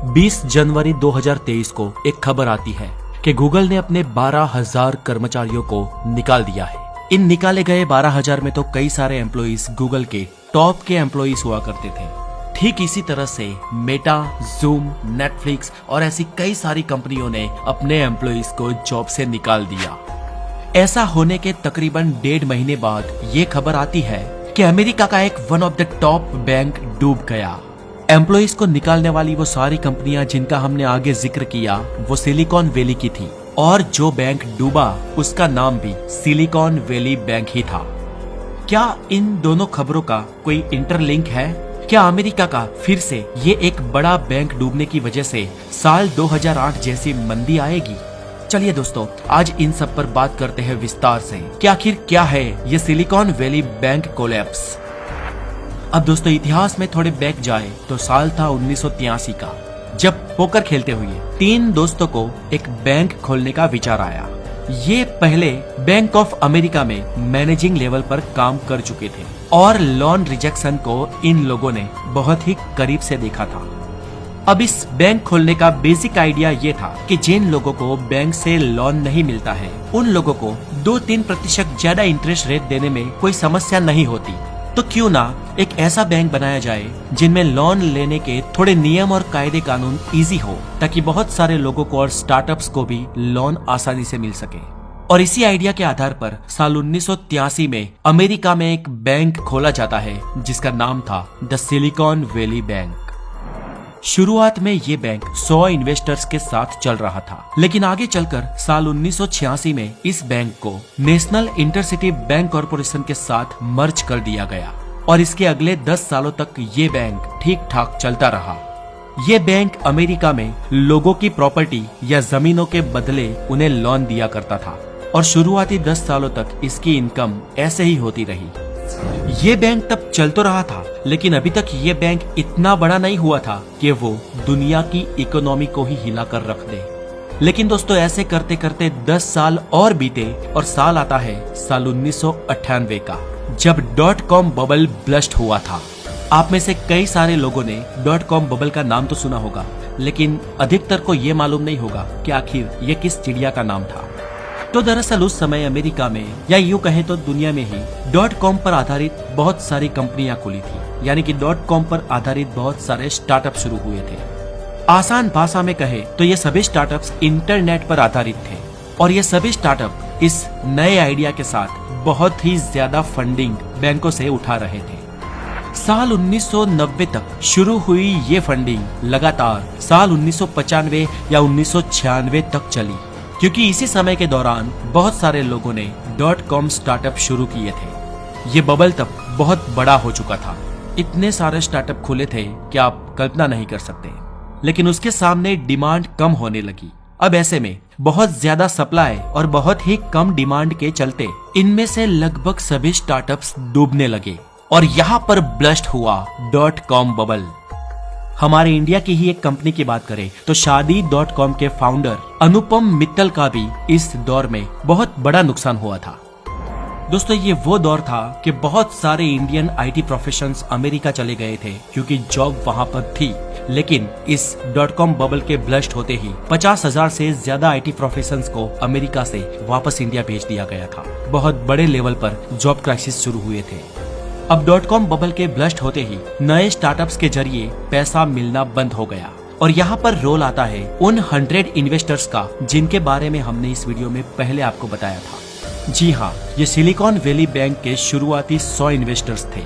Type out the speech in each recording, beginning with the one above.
20 जनवरी 2023 को एक खबर आती है कि गूगल ने अपने 12,000 कर्मचारियों को निकाल दिया है। इन निकाले गए 12,000 में तो कई सारे एम्प्लॉइज गूगल के टॉप के एम्प्लॉइज हुआ करते थे। ठीक इसी तरह से मेटा, जूम, नेटफ्लिक्स और ऐसी कई सारी कंपनियों ने अपने एम्प्लॉइज को जॉब से निकाल दिया। ऐसा होने के तकरीबन 1.5 महीने बाद ये खबर आती है कि अमेरिका का एक one of the top bank डूब गया। एम्प्लॉइज को निकालने वाली वो सारी कंपनियां जिनका हमने आगे जिक्र किया वो सिलिकॉन वैली की थी, और जो बैंक डूबा उसका नाम भी सिलिकॉन वैली बैंक ही था। क्या इन दोनों खबरों का कोई इंटरलिंक है? क्या अमेरिका का फिर से ये एक बड़ा बैंक डूबने की वजह से साल 2008 जैसी मंदी आएगी? चलिए दोस्तों, आज इन सब पर बात करते हैं विस्तार से कि आखिर क्या है ये सिलिकॉन वैली बैंक कोलैप्स। अब दोस्तों इतिहास में थोड़े बैक जाए तो साल था 1983 का, जब पोकर खेलते हुए 3 दोस्तों को एक बैंक खोलने का विचार आया। ये पहले बैंक ऑफ अमेरिका में मैनेजिंग लेवल पर काम कर चुके थे और लोन रिजेक्शन को इन लोगों ने बहुत ही करीब से देखा था। अब इस बैंक खोलने का बेसिक आइडिया ये था कि जिन लोगों को बैंक से लोन नहीं मिलता है उन लोगों को 2-3% ज्यादा इंटरेस्ट रेट देने में कोई समस्या नहीं होती, तो क्यों ना एक ऐसा बैंक बनाया जाए जिनमें लोन लेने के थोड़े नियम और कायदे कानून इजी हो, ताकि बहुत सारे लोगों को और स्टार्टअप्स को भी लोन आसानी से मिल सके। और इसी आइडिया के आधार पर साल 1983 में अमेरिका में एक बैंक खोला जाता है जिसका नाम था द सिलिकॉन वैली बैंक। शुरुआत में ये बैंक 100 इन्वेस्टर्स के साथ चल रहा था, लेकिन आगे चलकर साल 1986 में इस बैंक को नेशनल इंटरसिटी बैंक कॉरपोरेशन के साथ मर्ज कर दिया गया और इसके अगले 10 सालों तक ये बैंक ठीक ठाक चलता रहा। ये बैंक अमेरिका में लोगों की प्रॉपर्टी या जमीनों के बदले उन्हें लोन दिया करता था और शुरुआती 10 सालों तक इसकी इनकम ऐसे ही होती रही। ये बैंक तब चल तो रहा था, लेकिन अभी तक ये बैंक इतना बड़ा नहीं हुआ था कि वो दुनिया की इकोनॉमी को ही हिला कर रख दे। लेकिन दोस्तों ऐसे करते करते 10 साल और बीते और साल आता है साल 1998 का, जब .com बबल ब्लस्ट हुआ था। आप में से कई सारे लोगों ने .com बबल का नाम तो सुना होगा, लेकिन अधिकतर को ये मालूम नहीं होगा कि आखिर ये किस चिड़िया का नाम था। तो दरअसल उस समय अमेरिका में या यूं कहें तो दुनिया में ही .com पर आधारित बहुत सारी कंपनियां खुली थी, यानी कि .com पर आधारित बहुत सारे स्टार्टअप शुरू हुए थे। आसान भाषा में कहे तो ये सभी स्टार्टअप्स इंटरनेट पर आधारित थे और ये सभी स्टार्टअप इस नए आइडिया के साथ बहुत ही ज्यादा फंडिंग बैंकों से उठा रहे थे। साल 1990 तक शुरू हुई ये फंडिंग लगातार साल 1995 या 1996 तक चली, क्योंकि इसी समय के दौरान बहुत सारे लोगों ने .com स्टार्टअप शुरू किए थे। ये बबल तब बहुत बड़ा हो चुका था, इतने सारे स्टार्टअप खुले थे कि आप कल्पना नहीं कर सकते। लेकिन उसके सामने डिमांड कम होने लगी। अब ऐसे में बहुत ज्यादा सप्लाई और बहुत ही कम डिमांड के चलते इनमें से लगभग सभी स्टार्टअप्स डूबने लगे और यहाँ पर ब्लस्ट हुआ .com बबल। हमारे इंडिया की ही एक कंपनी की बात करें तो शादी.com के फाउंडर अनुपम मित्तल का भी इस दौर में बहुत बड़ा नुकसान हुआ था। दोस्तों ये वो दौर था कि बहुत सारे इंडियन आईटी प्रोफेशनल्स अमेरिका चले गए थे क्योंकि जॉब वहां पर थी, लेकिन इस .com बबल के ब्लस्ट होते ही 50,000 से ज्यादा आईटी प्रोफेशनल्स को अमेरिका से वापस इंडिया भेज दिया गया था। बहुत बड़े लेवल पर जॉब क्राइसिस शुरू हुए थे। अब .com बबल के ब्लस्ट होते ही नए स्टार्टअप्स के जरिए पैसा मिलना बंद हो गया और यहाँ पर रोल आता है उन 100 इन्वेस्टर्स का जिनके बारे में हमने इस वीडियो में पहले आपको बताया था। जी हाँ, ये सिलिकॉन वैली बैंक के शुरुआती 100 इन्वेस्टर्स थे।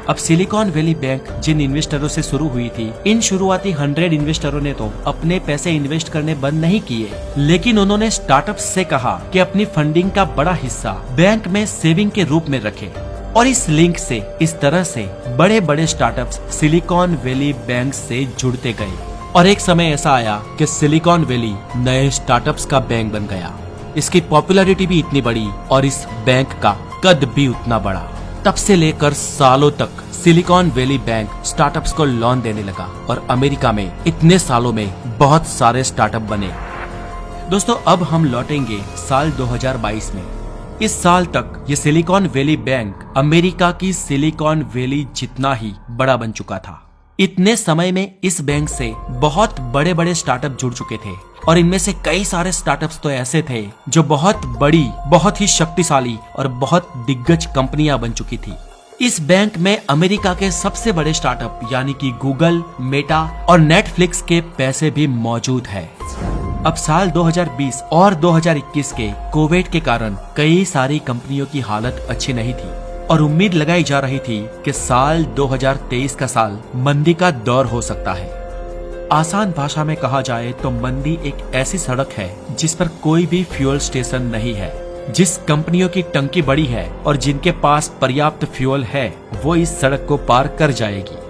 अब सिलिकॉन वैली बैंक जिन इन्वेस्टरों से शुरू हुई थी, इन शुरुआती 100 इन्वेस्टरों ने तो अपने पैसे इन्वेस्ट करने बंद नहीं किए, लेकिन उन्होंने स्टार्टअप्स से कहा कि अपनी फंडिंग का बड़ा हिस्सा बैंक में सेविंग के रूप में रखें। और इस लिंक से इस तरह से बड़े बड़े स्टार्टअप्स सिलिकॉन वैली बैंक से जुड़ते गए और एक समय ऐसा आया कि सिलिकॉन वैली नए स्टार्टअप्स का बैंक बन गया। इसकी पॉपुलैरिटी भी इतनी बड़ी और इस बैंक का कद भी उतना बड़ा। तब से लेकर सालों तक सिलिकॉन वैली बैंक स्टार्टअप्स को लोन देने लगा और अमेरिका में इतने सालों में बहुत सारे स्टार्टअप बने। दोस्तों अब हम लौटेंगे साल 2022 में। इस साल तक ये सिलिकॉन वैली बैंक अमेरिका की सिलिकॉन वैली जितना ही बड़ा बन चुका था। इतने समय में इस बैंक से बहुत बड़े बड़े स्टार्टअप जुड़ चुके थे और इनमें से कई सारे स्टार्टअप्स तो ऐसे थे जो बहुत बड़ी, बहुत ही शक्तिशाली और बहुत दिग्गज कंपनियां बन चुकी थी। इस बैंक में अमेरिका के सबसे बड़े स्टार्टअप यानी कि गूगल, मेटा और नेटफ्लिक्स के पैसे भी मौजूद है। अब साल 2020 और 2021 के कोविड के कारण कई सारी कंपनियों की हालत अच्छी नहीं थी और उम्मीद लगाई जा रही थी कि साल 2023 का साल मंदी का दौर हो सकता है। आसान भाषा में कहा जाए तो मंदी एक ऐसी सड़क है जिस पर कोई भी फ्यूल स्टेशन नहीं है। जिस कंपनियों की टंकी बड़ी है और जिनके पास पर्याप्त फ्यूल है वो इस सड़क को पार कर जाएगी।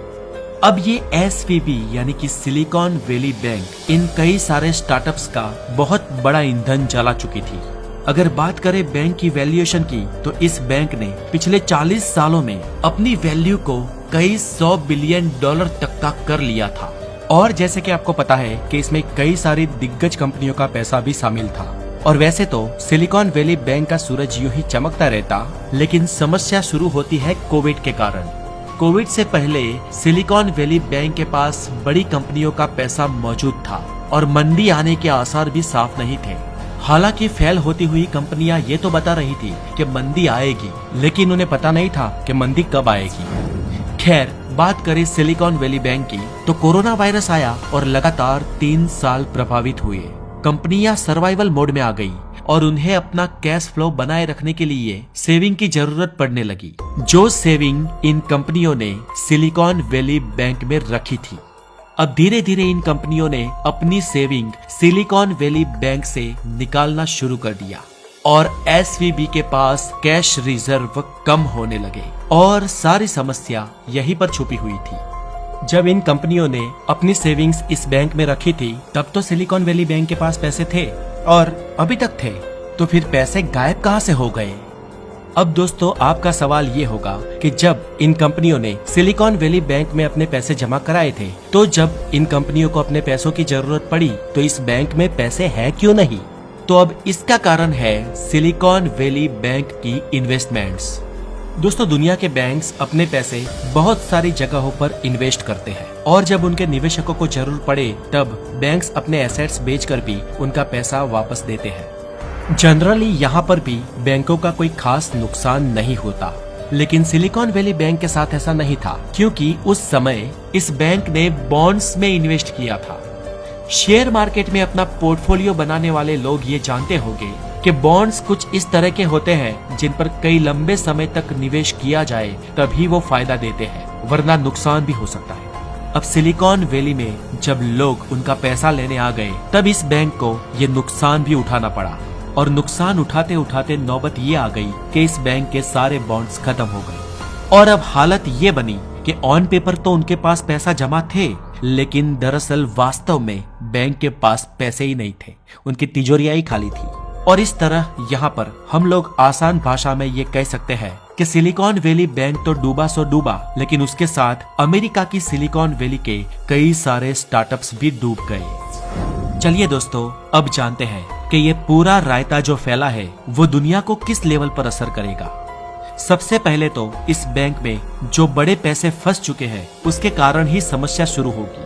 अब ये SVB यानी कि सिलिकॉन वैली बैंक इन कई सारे स्टार्टअप्स का बहुत बड़ा ईंधन जला चुकी थी। अगर बात करें बैंक की वैल्यूएशन की तो इस बैंक ने पिछले 40 सालों में अपनी वैल्यू को कई 100 बिलियन डॉलर तक का कर लिया था। और जैसे कि आपको पता है कि इसमें कई सारी दिग्गज कंपनियों का पैसा भी शामिल था। और वैसे तो सिलिकॉन वैली बैंक का सूरज यूं ही चमकता रहता, लेकिन समस्या शुरू होती है कोविड के कारण। कोविड से पहले सिलिकॉन वैली बैंक के पास बड़ी कंपनियों का पैसा मौजूद था और मंदी आने के आसार भी साफ नहीं थे। हालांकि फेल होती हुई कंपनियां ये तो बता रही थी कि मंदी आएगी, लेकिन उन्हें पता नहीं था कि मंदी कब आएगी। खैर, बात करें सिलिकॉन वैली बैंक की तो कोरोना वायरस आया और लगातार 3 साल प्रभावित हुए। कंपनियां सर्वाइवल मोड में आ गई और उन्हें अपना कैश फ्लो बनाए रखने के लिए सेविंग की जरूरत पड़ने लगी, जो सेविंग इन कंपनियों ने सिलिकॉन वैली बैंक में रखी थी। अब धीरे धीरे इन कंपनियों ने अपनी सेविंग सिलिकॉन वैली बैंक से निकालना शुरू कर दिया और SVB के पास कैश रिजर्व कम होने लगे और सारी समस्या यहीं पर छुपी हुई थी। जब इन कंपनियों ने अपनी सेविंग्स इस बैंक में रखी थी तब तो सिलिकॉन वैली बैंक के पास पैसे थे और अभी तक थे, तो फिर पैसे गायब कहां से हो गए? अब दोस्तों, आपका सवाल ये होगा कि जब इन कंपनियों ने सिलिकॉन वैली बैंक में अपने पैसे जमा कराए थे, तो जब इन कंपनियों को अपने पैसों की जरूरत पड़ी तो इस बैंक में पैसे हैं क्यों नहीं? तो अब इसका कारण है सिलिकॉन वैली बैंक की इन्वेस्टमेंट्स। दोस्तों, दुनिया के बैंक्स अपने पैसे बहुत सारी जगहों पर इन्वेस्ट करते हैं और जब उनके निवेशकों को जरूरत पड़े तब बैंक्स अपने एसेट्स बेचकर भी उनका पैसा वापस देते हैं। जनरली यहाँ पर भी बैंकों का कोई खास नुकसान नहीं होता, लेकिन सिलिकॉन वैली बैंक के साथ ऐसा नहीं था, क्योंकि उस समय इस बैंक ने बॉन्ड्स में इन्वेस्ट किया था। शेयर मार्केट में अपना पोर्टफोलियो बनाने वाले लोग ये जानते होंगे कि बॉन्ड्स कुछ इस तरह के होते हैं जिन पर कई लंबे समय तक निवेश किया जाए तभी वो फायदा देते हैं, वरना नुकसान भी हो सकता है। अब सिलिकॉन वैली में जब लोग उनका पैसा लेने आ गए तब इस बैंक को ये नुकसान भी उठाना पड़ा और नुकसान उठाते उठाते नौबत ये आ गई कि इस बैंक के सारे बॉन्ड्स खत्म हो गए और अब हालत ये बनी कि ऑन पेपर तो उनके पास पैसा जमा थे, लेकिन दरअसल वास्तव में बैंक के पास पैसे ही नहीं थे, उनकी तिजोरियां ही खाली थी। और इस तरह यहाँ पर हम लोग आसान भाषा में ये कह सकते हैं कि सिलिकॉन वैली बैंक तो डूबा सो डूबा, लेकिन उसके साथ अमेरिका की सिलिकॉन वैली के कई सारे स्टार्टअप्स भी डूब गए। चलिए दोस्तों, अब जानते हैं कि ये पूरा रायता जो फैला है वो दुनिया को किस लेवल पर असर करेगा। सबसे पहले तो इस बैंक में जो बड़े पैसे फंस चुके हैं उसके कारण ही समस्या शुरू होगी।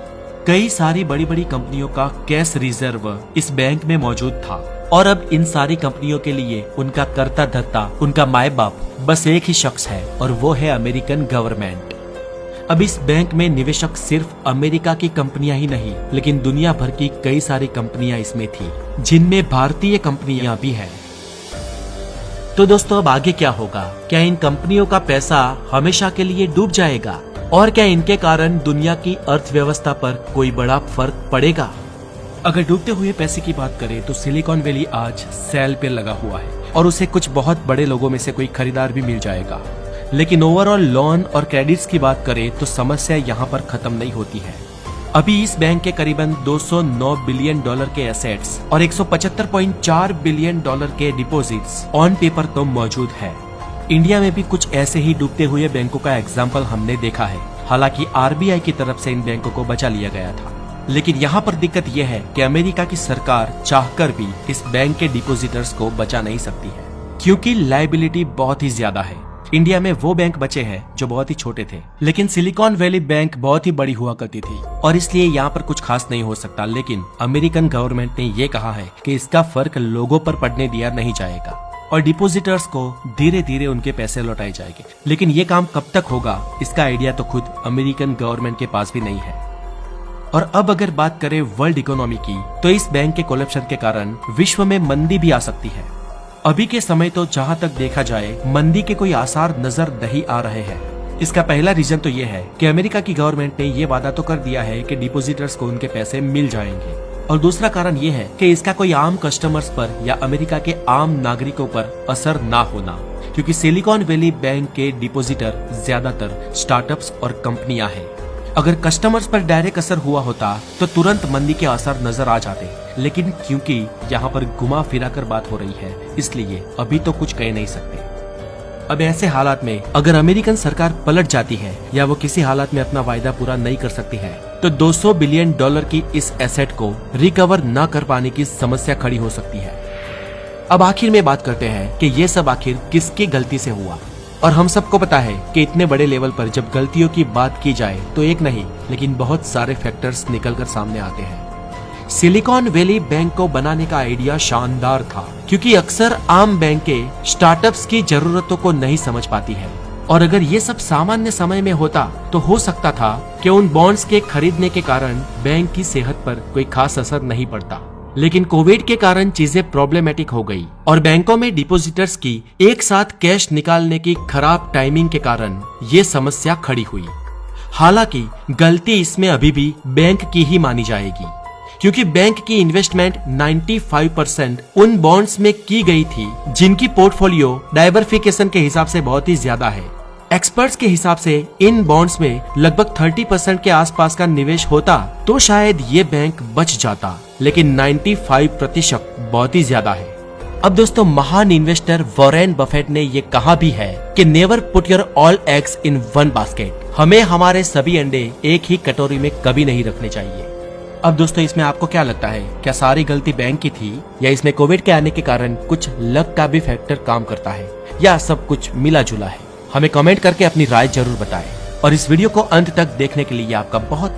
कई सारी बड़ी बड़ी कंपनियों का कैश रिजर्व इस बैंक में मौजूद था और अब इन सारी कंपनियों के लिए उनका कर्ता धर्ता, उनका माए बाप बस एक ही शख्स है और वो है अमेरिकन गवर्नमेंट। अब इस बैंक में निवेशक सिर्फ अमेरिका की कंपनियां ही नहीं, लेकिन दुनिया भर की कई सारी कंपनियां इसमें थी, जिनमें भारतीय कंपनियां भी हैं। तो दोस्तों, अब आगे क्या होगा? क्या इन कंपनियों का पैसा हमेशा के लिए डूब जाएगा और क्या इनके कारण दुनिया की अर्थव्यवस्था पर कोई बड़ा फर्क पड़ेगा? अगर डूबते हुए पैसे की बात करें तो सिलिकॉन वैली आज सेल पे लगा हुआ है और उसे कुछ बहुत बड़े लोगों में से कोई खरीदार भी मिल जाएगा, लेकिन ओवरऑल लोन और क्रेडिट्स की बात करें तो समस्या यहाँ पर खत्म नहीं होती है। अभी इस बैंक के करीबन 209 बिलियन डॉलर के एसेट्स और 175.4 बिलियन डॉलर के डिपॉजिट्स ऑन पेपर तो मौजूद है। इंडिया में भी कुछ ऐसे ही डूबते हुए बैंकों का एग्जाम्पल हमने देखा है। हालांकि RBI की तरफ से इन बैंकों को बचा लिया गया था, लेकिन यहाँ पर दिक्कत यह है कि अमेरिका की सरकार चाहकर भी इस बैंक के डिपॉजिटर्स को बचा नहीं सकती है, क्योंकि लायबिलिटी बहुत ही ज्यादा है। इंडिया में वो बैंक बचे हैं जो बहुत ही छोटे थे, लेकिन सिलिकॉन वैली बैंक बहुत ही बड़ी हुआ करती थी और इसलिए यहाँ पर कुछ खास नहीं हो सकता। लेकिन अमेरिकन गवर्नमेंट ने ये कहा है कि इसका फर्क लोगों पर पड़ने दिया नहीं जाएगा और डिपोजिटर्स को धीरे धीरे उनके पैसे लौटाए जाएंगे। लेकिन ये काम कब तक होगा, इसका आइडिया तो खुद अमेरिकन गवर्नमेंट के पास भी नहीं है। और अब अगर बात करें वर्ल्ड इकोनॉमी की, तो इस बैंक के कोलैप्स के कारण विश्व में मंदी भी आ सकती है। अभी के समय तो जहां तक देखा जाए मंदी के कोई आसार नजर नहीं आ रहे हैं। इसका पहला रीजन तो ये है कि अमेरिका की गवर्नमेंट ने ये वादा तो कर दिया है कि डिपोजिटर्स को उनके पैसे मिल जाएंगे, और दूसरा कारण ये है कि इसका कोई आम कस्टमर्स पर या अमेरिका के आम नागरिकों पर असर ना होना, क्योंकि सिलिकॉन वैली बैंक के डिपोजिटर ज्यादातर स्टार्टअप्स और कंपनियां हैं। अगर कस्टमर्स पर डायरेक्ट असर हुआ होता तो तुरंत मंदी के असर नजर आ जाते, लेकिन क्योंकि यहाँ पर घुमा फिरा कर बात हो रही है, इसलिए अभी तो कुछ कह नहीं सकते। अब ऐसे हालात में अगर अमेरिकन सरकार पलट जाती है या वो किसी हालात में अपना वायदा पूरा नहीं कर सकती है, तो $200 बिलियन की इस एसेट को रिकवर न कर पाने की समस्या खड़ी हो सकती है। अब आखिर में बात करते हैं कि ये सब आखिर किसकी गलती से हुआ। और हम सबको पता है कि इतने बड़े लेवल पर जब गलतियों की बात की जाए तो एक नहीं लेकिन बहुत सारे फैक्टर्स निकलकर सामने आते हैं। सिलिकॉन वैली बैंक को बनाने का आइडिया शानदार था, क्योंकि अक्सर आम बैंकें स्टार्टअप्स की जरूरतों को नहीं समझ पाती है, और अगर ये सब सामान्य समय में होता तो हो सकता था कि उन बॉन्ड्स के खरीदने के कारण बैंक की सेहत पर कोई खास असर नहीं पड़ता। लेकिन कोविड के कारण चीजें प्रॉब्लमेटिक हो गई और बैंकों में डिपोजिटर्स की एक साथ कैश निकालने की खराब टाइमिंग के कारण ये समस्या खड़ी हुई। हालांकि गलती इसमें अभी भी बैंक की ही मानी जाएगी, क्योंकि बैंक की इन्वेस्टमेंट 95% उन बॉन्ड्स में की गई थी जिनकी पोर्टफोलियो डाइवर्सिफिकेशन के हिसाब से बहुत ही ज्यादा है। एक्सपर्ट्स के हिसाब से इन बॉन्ड्स में लगभग 30% के आसपास का निवेश होता तो शायद ये बैंक बच जाता, लेकिन 95% बहुत ही ज्यादा है। अब दोस्तों, महान इन्वेस्टर वॉरेन बफेट ने ये कहा भी है कि never put your all eggs in one basket. हमें हमारे सभी अंडे एक ही कटोरी में कभी नहीं रखने चाहिए। अब दोस्तों, इसमें आपको क्या लगता है, क्या सारी गलती बैंक की थी या इसमें कोविड के आने के कारण कुछ लक का भी फैक्टर काम करता है, या सब कुछ मिला जुला है? हमें कमेंट करके अपनी राय जरूर बताएं और इस वीडियो को अंत तक देखने के लिए आपका बहुत